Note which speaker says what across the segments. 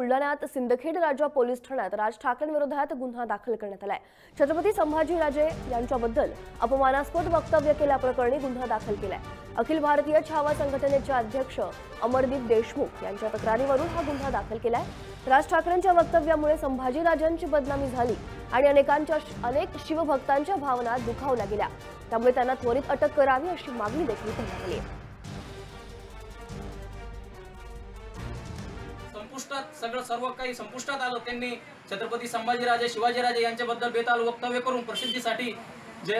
Speaker 1: बुलढाण्यात सिंदखेड राजा पोलीस ठाण्यात राज ठाकरेंविरोधात गुन्हा दाखल करण्यात आलाय। छत्रपती संभाजीराजे यांच्याबद्दल अपमानास्पद वक्तव्य केल्याप्रकरणी गुन्हा दाखल केलाय। अखिल भारतीय छावा संघटनेचे अध्यक्ष अमरदीप देशमुख यांच्या तक्रारीवरून हा गुन्हा दाखल केलाय। राज ठाकरेंच्या वक्तव्यामुळे संभाजीराजांची बदनामी झाली आणि अनेक शिवभक्तांच्या भावना दुखावल्या गेल्या। त्यामुळे त्यांना त्वरित अटक करावी अशी मागणी देखील करण्यात आली आहे।
Speaker 2: सर्व काही संपुष्टात आलं। त्यांनी छत्रपती संभाजीराजे शिवाजीराजे यांच्याबद्दल बेताल वक्तव्य करून प्रसिद्धीसाठी जे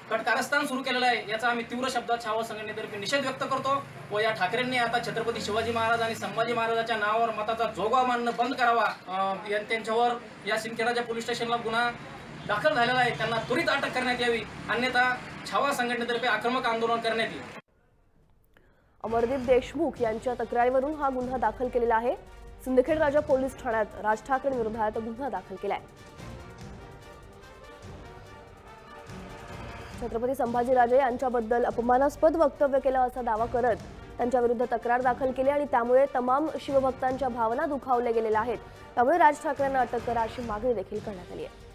Speaker 2: कारस्थान सुरू केलेलं आहे याचा आम्ही तीव्र शब्दात छावा संघटनेतर्फे निषेध व्यक्त करतो व या ठाकरेंनी आता छत्रपती शिवाजी महाराज आणि संभाजी महाराजांच्या नावावर मताचा जोगवा मानणं बंद करावा। त्यांच्यावर या सिंदखेडच्या पोलीस स्टेशनला गुन्हा दाखल झालेला आहे, त्यांना त्वरित अटक करण्यात यावी, अन्यथा छावा संघटनेतर्फे आक्रमक आंदोलन करण्यात येईल।
Speaker 1: अमरदीप देशमुख यांच्या तक्रारीवरून हा गुन्हा दाखल केलेला आहे। सिंदखेड राजा पोलीस ठाण्यात राज ठाकरेंविरोधात गुन्हा दाखल केलाय। छत्रपती संभाजीराजे यांच्याबद्दल अपमानास्पद वक्तव्य केलं असा दावा करत त्यांच्याविरुद्ध तक्रार दाखल केली आणि त्यामुळे तमाम शिवभक्तांच्या भावना दुखावल्या गेलेल्या आहेत। त्यामुळे राज ठाकरेंना अटक करा अशी मागणी देखील करण्यात आली आहे।